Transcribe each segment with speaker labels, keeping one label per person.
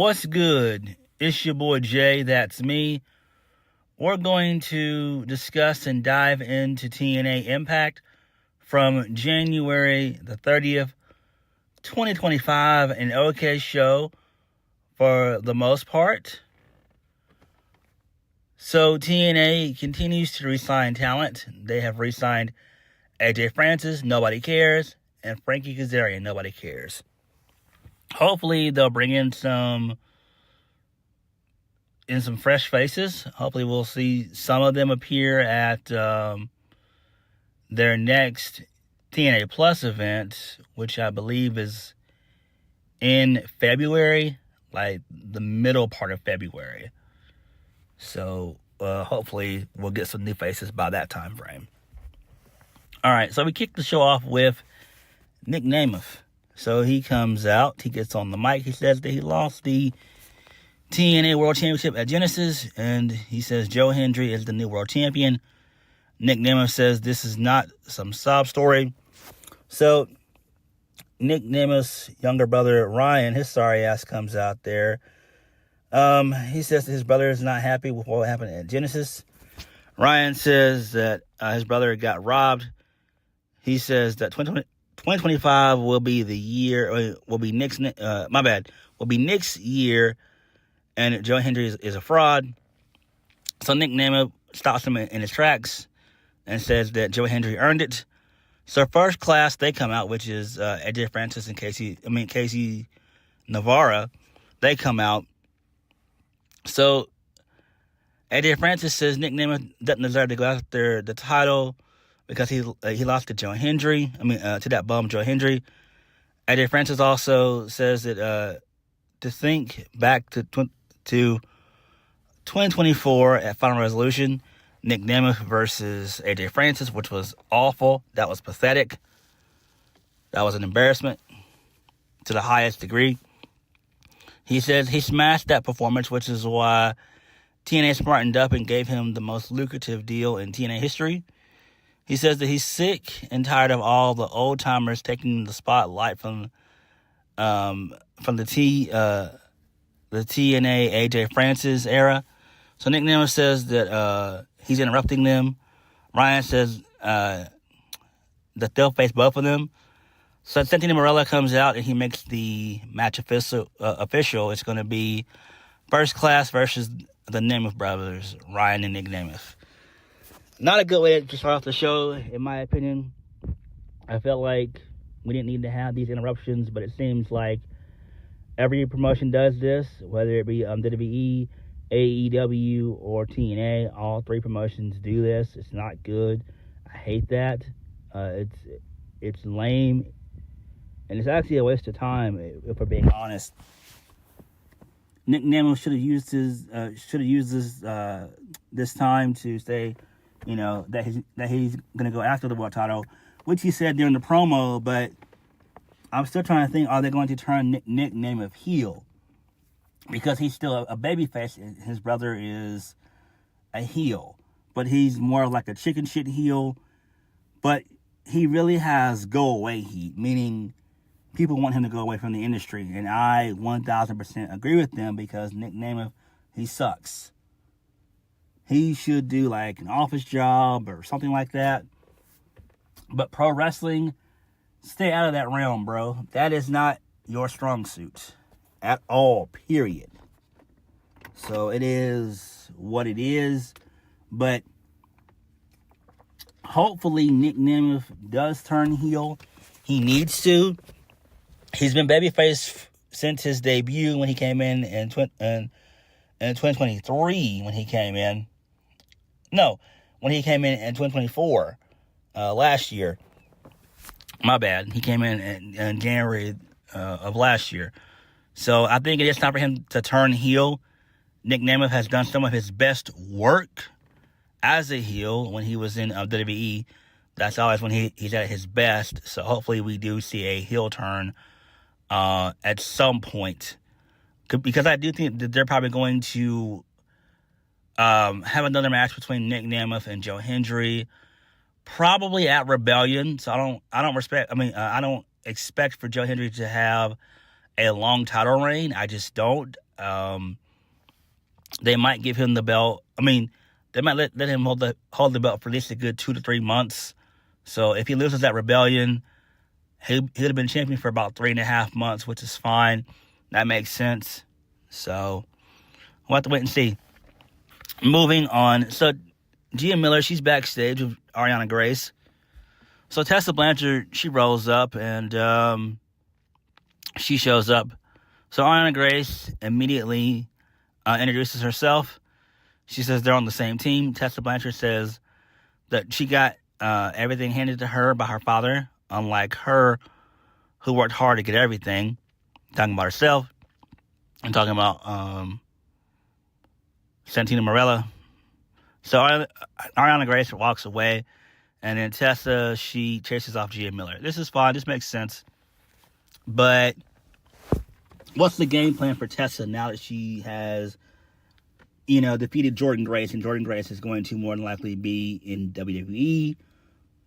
Speaker 1: What's good? It's your boy Jay, that's me. We're going to discuss and dive into TNA Impact from January the 30th, 2025, an okay show for the most part. So TNA continues to re-sign talent. They have re-signed AJ Francis, nobody cares, and Frankie Kazarian, nobody cares. Hopefully they'll bring in some fresh faces. Hopefully we'll see some of them appear at their next TNA Plus event, which I believe is in February, like the middle part of February. So hopefully we'll get some new faces by that time frame. All right, so we kick the show off with Nic Nemeth. So he comes out, he gets on the mic, he says that he lost the TNA World Championship at Genesis, and he says Joe Hendry is the new world champion. Nic Nemeth says this is not some sob story. So Nic Nemeth's younger brother, Ryan, his sorry ass comes out there. He says that his brother is not happy with what happened at Genesis. Ryan says that his brother got robbed. He says that 2025 will be the year, will be Nick's year, and Joe Hendry is a fraud. So Nic Nemeth stops him in his tracks and says that Joe Hendry earned it. So First Class, they come out, which is AJ Francis and Casey Navarra. They come out. So AJ Francis says Nic Nemeth doesn't deserve to go after the title because he lost to Joe Hendry. To that bum Joe Hendry. AJ Francis also says that to think back to 2024 at Final Resolution, Nic Nemeth versus AJ Francis, which was awful. That was pathetic. That was an embarrassment to the highest degree. He says he smashed that performance, which is why TNA smartened up and gave him the most lucrative deal in TNA history. He says that he's sick and tired of all the old timers taking the spotlight from the TNA AJ Francis era. So Nic Nemeth says that he's interrupting them. Ryan says that they'll face both of them. So Santino Marella comes out and he makes the match official. It's going to be First Class versus the Nemeth brothers, Ryan and Nic Nemeth. Not a good way to start off the show, in my opinion. I felt like we didn't need to have these interruptions, but it seems like every promotion does this, whether it be WWE, AEW, or TNA. All three promotions do this. It's not good. I hate that. It's lame, and it's actually a waste of time, if we're being honest. Nic Nemeth should have used this time to say, that he's going to go after the world title, which he said during the promo. But I'm still trying to think: are they going to turn Nic Nemeth heel? Because he's still a babyface. His brother is a heel, but he's more like a chicken shit heel. But he really has go away heat, meaning people want him to go away from the industry, and I 1000% agree with them because Nic Nemeth, he sucks. He should do like an office job or something like that. But pro wrestling, stay out of that realm, bro. That is not your strong suit at all, period. So it is what it is. But hopefully Nic Nemeth does turn heel. He needs to. He's been babyface since his debut when he came in 2023 when he came in. No, when he came in 2024, last year. My bad. He came in January of last year. So I think it is time for him to turn heel. Nic Nemeth has done some of his best work as a heel when he was in WWE. That's always when he's at his best. So hopefully we do see a heel turn at some point. Because I do think that they're probably going to have another match between Nic Nemeth and Joe Hendry, probably at Rebellion. So I don't expect for Joe Hendry to have a long title reign. I just don't. They might give him the belt. I mean, they might let him hold the belt for at least a good 2 to 3 months. So if he loses that Rebellion, he'd have been champion for about 3.5 months, which is fine. That makes sense. So we'll have to wait and see. Moving on. So Gia Miller, she's backstage with Ariana Grace. So Tessa Blanchard, she rolls up and she shows up. So Ariana Grace immediately introduces herself. She says they're on the same team. Tessa Blanchard says that she got everything handed to her by her father, unlike her, who worked hard to get everything. Talking about herself. I'm talking about Santina Marella. So Ariana Grace walks away, and then Tessa, she chases off Gia Miller. This is fine. This makes sense. But what's the game plan for Tessa now that she has, defeated Jordynne Grace, and Jordynne Grace is going to more than likely be in WWE.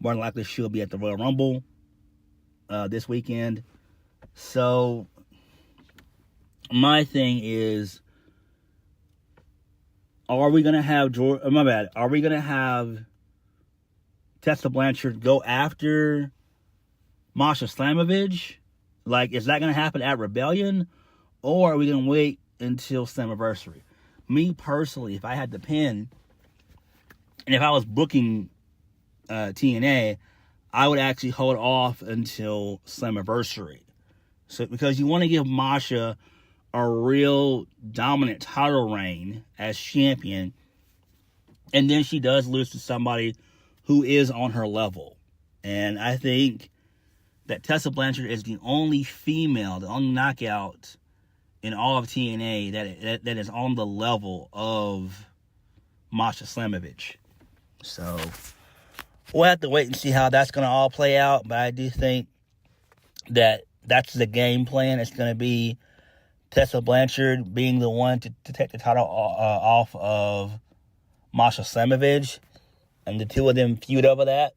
Speaker 1: More than likely she'll be at the Royal Rumble this weekend. So my thing is, are we going to have Are we going to have Tessa Blanchard go after Masha Slamovich? Like, is that going to happen at Rebellion? Or are we going to wait until Slammiversary? Me personally, if I had the pen, and if I was booking TNA, I would actually hold off until Slammiversary. So, because you want to give Masha a real dominant title reign as champion, and then she does lose to somebody who is on her level. And I think that Tessa Blanchard is the only female, the only knockout in all of TNA that is on the level of Masha Slamovich. So we'll have to wait and see how that's going to all play out. But I do think that that's the game plan. It's going to be Tessa Blanchard being the one to take the title off of Masha Slamovich, and the two of them feud over that.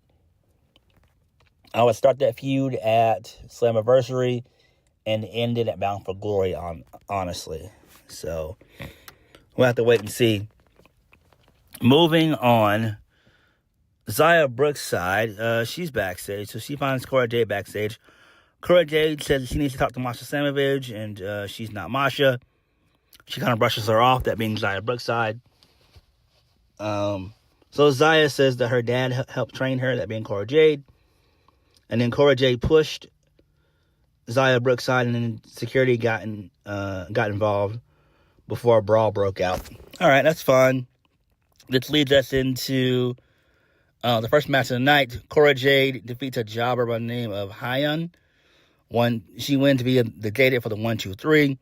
Speaker 1: I would start that feud at Slammiversary and end it at Bound for Glory, honestly. So we'll have to wait and see. Moving on, Xia Brookside, she's backstage, so she finds Cora Jade backstage. Cora Jade says she needs to talk to Masha Slamovich, and she's not Masha. She kind of brushes her off, that being Xia Brookside. So Xia says that her dad helped train her, that being Cora Jade. And then Cora Jade pushed Xia Brookside, and then security got involved before a brawl broke out. All right, that's fun. This leads us into the first match of the night. Cora Jade defeats a jobber by the name of Hyun. She wins to be the gated for the 1-2-3.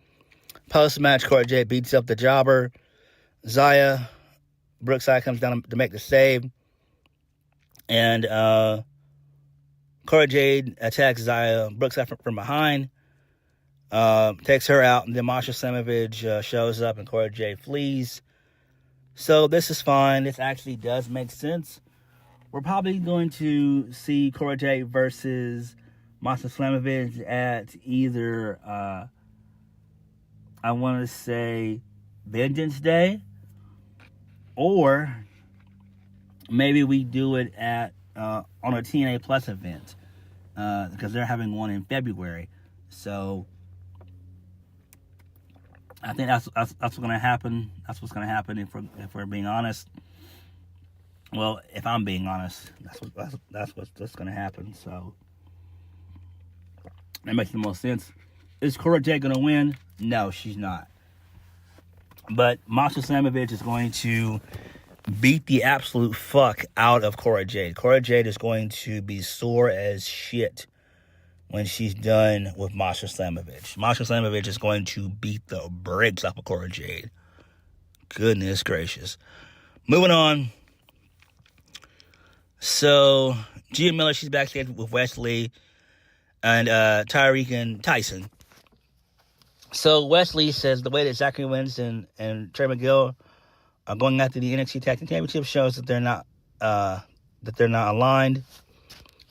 Speaker 1: Post-match, Cora Jade beats up the jobber. Xia Brookside comes down to make the save. And Cora Jade attacks Xia Brookside from behind. Takes her out. And then Masha Slamovich shows up and Cora Jade flees. So this is fine. This actually does make sense. We're probably going to see Cora Jade versus Masha Slamovich at either, I want to say, Vengeance Day, or maybe we do it at on a TNA Plus event, because they're having one in February. So I think that's what's going to happen. That's what's going to happen if we're being honest. Well, if I'm being honest, that's what's going to happen. So that makes the most sense. Is Cora Jade going to win? No, she's not. But Masha Slamovich is going to beat the absolute fuck out of Cora Jade. Cora Jade is going to be sore as shit when she's done with Masha Slamovich. Masha Slamovich is going to beat the brakes off of Cora Jade. Goodness gracious. Moving on. So, Gia Miller, she's backstage with Wes Lee and Tyriek and Tyson. So Wes Lee says the way that Zachary Winston and Trey McGill are going after the NXT Tag Team Championship shows that they're not aligned.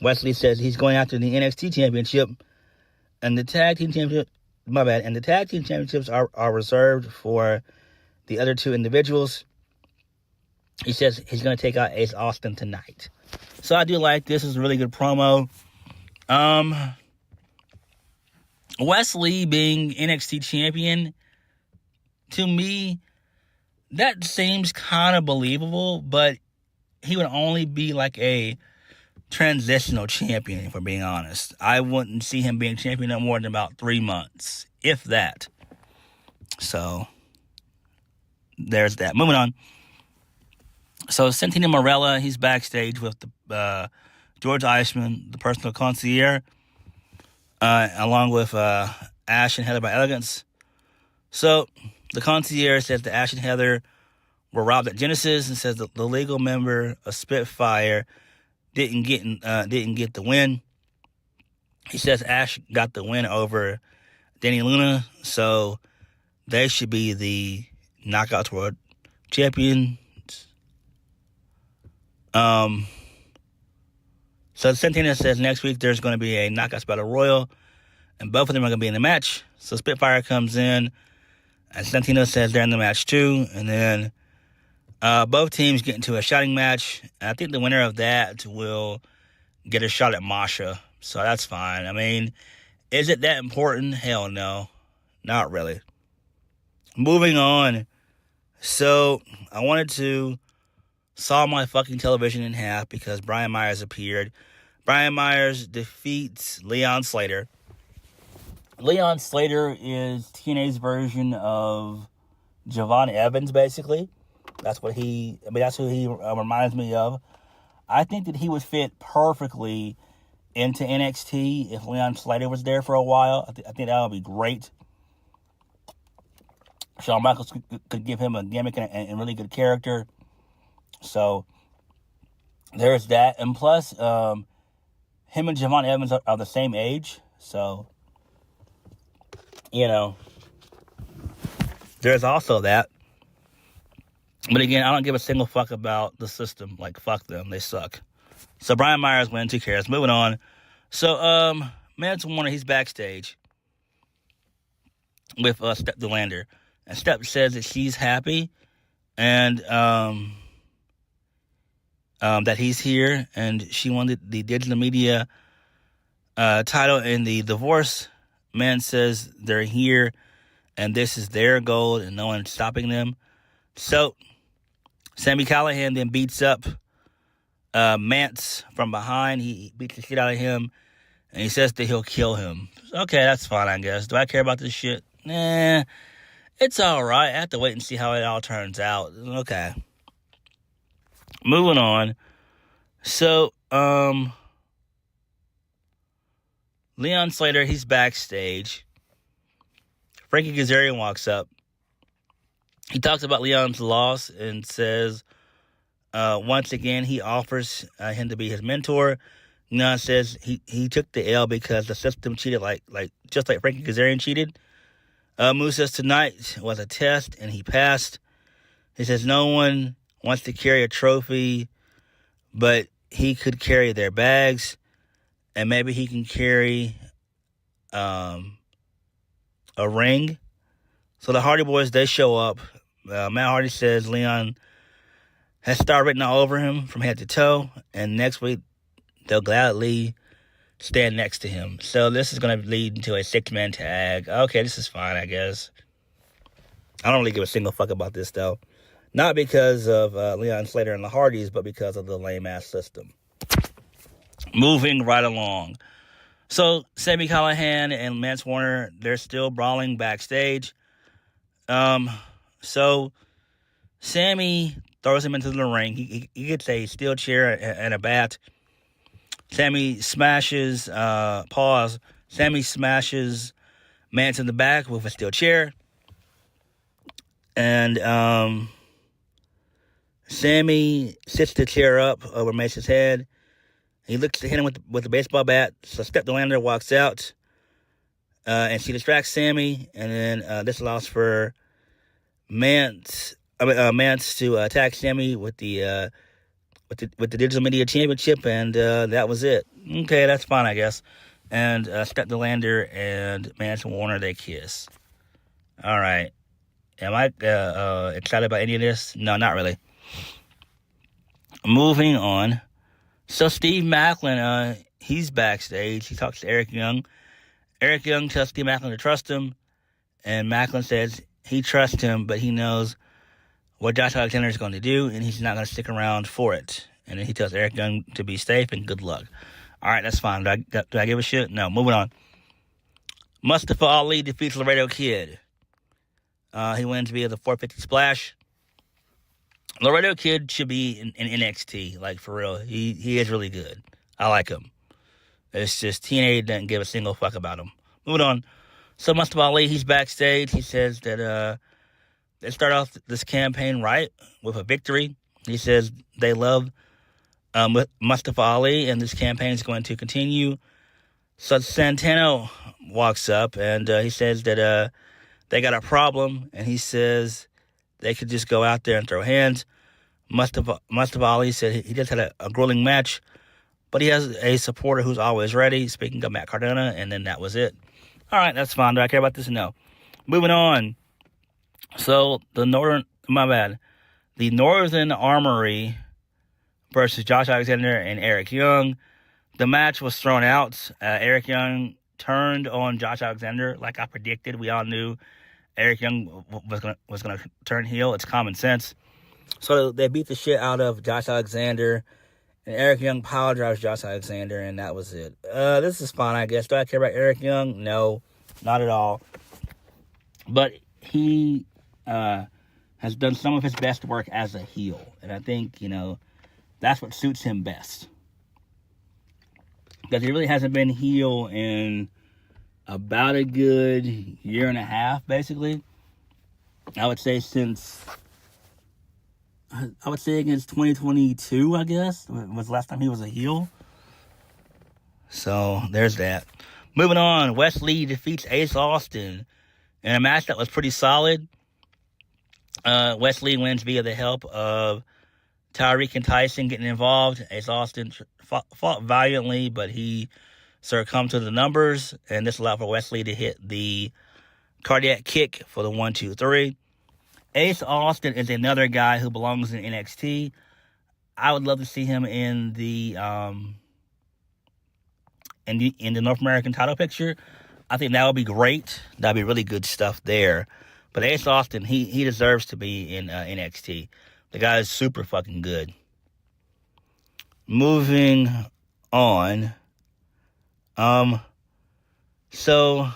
Speaker 1: Wes Lee says he's going after the NXT Championship, and the Tag Team my bad. And the tag team championships are reserved for the other two individuals. He says he's going to take out Ace Austin tonight. So I do like this. Is a really good promo. Wes Lee being NXT champion, to me, that seems kind of believable, but he would only be like a transitional champion, if we're being honest. I wouldn't see him being champion no more than about 3 months, if that. So, there's that. Moving on. So, Santino Marella, he's backstage with the George Iceman, the personal concierge, along with Ash and Heather by Elegance. So, the concierge says that Ash and Heather were robbed at Genesis, and says that the legal member of Spitfire didn't get the win. He says Ash got the win over Danny Luna, so they should be the Knockouts World Champions. So Santana says next week there's going to be a Knockouts Battle Royal, and both of them are going to be in the match. So Spitfire comes in, and Santino says they're in the match too, and then both teams get into a shouting match. And I think the winner of that will get a shot at Masha. So that's fine. I mean, is it that important? Hell no. Not really. Moving on. So, I wanted to saw my fucking television in half because Brian Myers appeared. Brian Myers defeats Leon Slater. Leon Slater is TNA's version of Javon Evans, basically. That's who he reminds me of. I think that he would fit perfectly into NXT if Leon Slater was there for a while. I think that would be great. Shawn Michaels could give him a gimmick and really good character. So, there's that. And plus, him and Javon Evans are the same age. So, there's also that. But again, I don't give a single fuck about the system. Like, fuck them. They suck. So, Brian Myers wins. Who cares? Moving on. So, Mance Warner, he's backstage with Steph DeLander. And Steph says that she's happy and that he's here. And she won the digital media title in the divorce. Mance says they're here and this is their goal and no one's stopping them. So, Sami Callihan then beats up Mance from behind. He beats the shit out of him, and he says that he'll kill him. Okay, that's fine, I guess. Do I care about this shit? Nah, it's alright. I have to wait and see how it all turns out. Okay. Moving on. So, Leon Slater, he's backstage. Frankie Kazarian walks up. He talks about Leon's loss and says, once again, he offers him to be his mentor. Leon says he took the L because the system cheated just like Frankie Kazarian cheated. Moose says tonight was a test and he passed. He says no one wants to carry a trophy, but he could carry their bags, and maybe he can carry a ring. So the Hardy Boys, they show up. Matt Hardy says Leon has star written all over him from head to toe, and next week they'll gladly stand next to him. So this is going to lead into a 6-man tag. Okay, this is fine, I guess. I don't really give a single fuck about this, though. Not because of Leon Slater and the Hardys, but because of the lame-ass system. Moving right along. So, Sami Callihan and Mance Warner, they're still brawling backstage. So, Sami throws him into the ring. He gets a steel chair and a bat. Sami smashes, Sami smashes Mance in the back with a steel chair. And, Sami sits the chair up over Mance's head. He looks to hit him with the baseball bat. So Steph DeLander walks out, and she distracts Sami, and then this allows for Mance to attack Sami with the Digital Media Championship, and that was it. Okay, that's fine, I guess. And Step the Lander and Mance and Warner, they kiss. All right. Am I excited about any of this? No, not really. Moving on. So Steve Maclin, he's backstage. He talks to Eric Young. Eric Young tells Steve Maclin to trust him. And Maclin says he trusts him, but he knows what Josh Alexander is going to do, and he's not going to stick around for it. And then he tells Eric Young to be safe and good luck. All right, that's fine. Do I give a shit? No. Moving on. Mustafa Ali defeats Laredo Kid. He wins via the 450 splash. Laredo Kid should be in NXT, like for real. He is really good. I like him. It's just TNA doesn't give a single fuck about him. Moving on. So Mustafa Ali, he's backstage. He says that they start off this campaign right with a victory. He says they love Mustafa Ali, and this campaign is going to continue. So Santana walks up, and he says that they got a problem, and he says they could just go out there and throw hands. Mustafa Ali said he just had a grueling match, but he has a supporter who's always ready. Speaking of Matt Cardona, and then that was it. All right, that's fine. Do I care about this? No. Moving on. So the Northern Armory versus Josh Alexander and Eric Young. The match was thrown out. Eric Young turned on Josh Alexander like I predicted. We all knew Eric Young was gonna turn heel. It's common sense. So they beat the shit out of Josh Alexander, and Eric Young power drives Josh Alexander, and that was it. This is fine, I guess. Do I care about Eric Young? No, not at all. But he has done some of his best work as a heel, and I think, that's what suits him best. Because he really hasn't been heel in about a good year and a half, basically. I would say against 2022, I guess, was the last time he was a heel. So, there's that. Moving on, Wes Lee defeats Ace Austin in a match that was pretty solid. Wes Lee wins via the help of Tyriek and Tyson getting involved. Ace Austin fought valiantly, but he succumbed to the numbers, and this allowed for Wes Lee to hit the cardiac kick for the 1-2-3. Ace Austin is another guy who belongs in NXT. I would love to see him in the North American title picture. I think that would be great. That'd be really good stuff there. But Ace Austin, he deserves to be in NXT. The guy is super fucking good. Moving on. So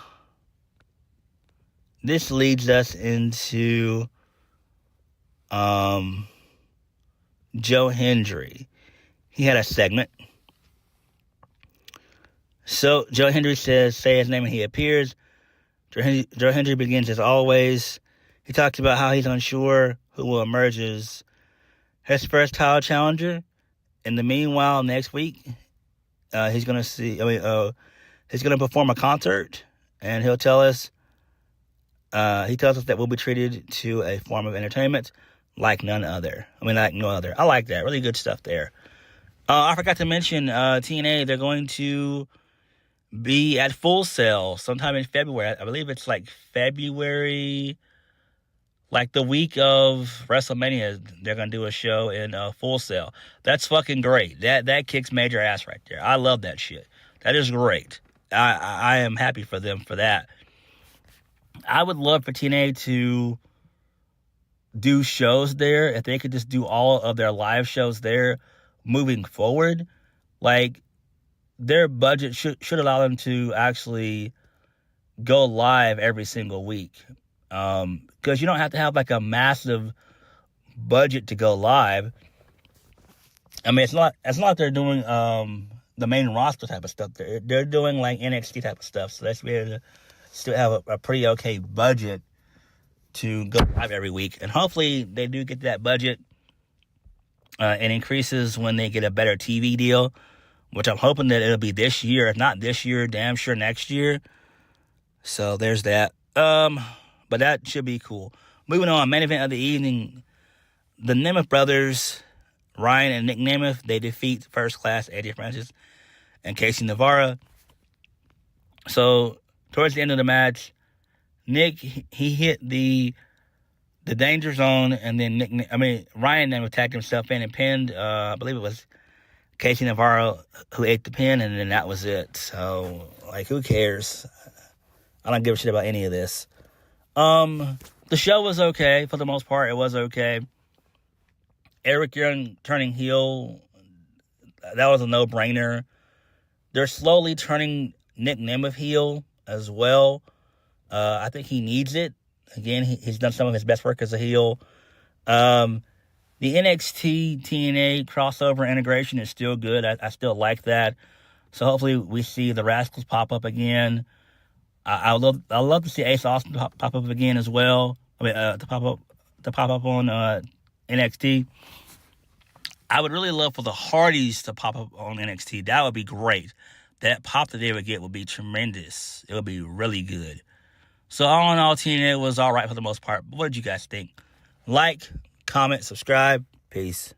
Speaker 1: this leads us into Joe Hendry. He had a segment. So Joe Hendry says, say his name and he appears. Joe Hendry begins as always. He talks about how he's unsure who will emerge as his first title challenger. In the meanwhile, next week, he's going to perform a concert, and he'll tell us, he tells us that we'll be treated to a form of entertainment like no other. I like that. Really good stuff there. I forgot to mention, TNA, they're going to be at Full Sail sometime in February. I believe it's like February, like the week of WrestleMania, they're going to do a show in Full Sail. That's fucking great. That kicks major ass right there. I love that shit. That is great. I am happy for them for that. I would love for TNA to do shows there. If they could just do all of their live shows there moving forward, like, their budget should allow them to actually go live every single week. Because you don't have to have like a massive budget to go live. I mean, it's not like they're doing the main roster type of stuff. They're doing like NXT type of stuff. So they should be able to still have a pretty okay budget to go live every week. And hopefully they do get that budget. It increases when they get a better TV deal, which I'm hoping that it'll be this year. If not this year, damn sure next year. So there's that. But that should be cool. Moving on, main event of the evening. The Nemeth brothers, Ryan and Nic Nemeth, they defeat First Class, AJ Francis, and Casey Navarro. So towards the end of the match, Nick, he hit the danger zone, and then Ryan then attacked himself in and pinned. I believe it was Casey Navarro who ate the pin, and then that was it. So, like, who cares? I don't give a shit about any of this. The show was okay for the most part. It was okay. Eric Young turning heel, that was a no-brainer. They're slowly turning Nic Nemeth heel as well. I think he needs it. Again, he's done some of his best work as a heel. The NXT TNA crossover integration is still good. I still like that. So hopefully we see the Razcals pop up again. I love to see Ace Austin pop up again as well. To pop up on NXT. I would really love for the Hardys to pop up on NXT. That would be great. That pop that they would get would be tremendous. It would be really good. So all in all, TNA was all right for the most part. But what did you guys think? Like, comment, subscribe. Peace.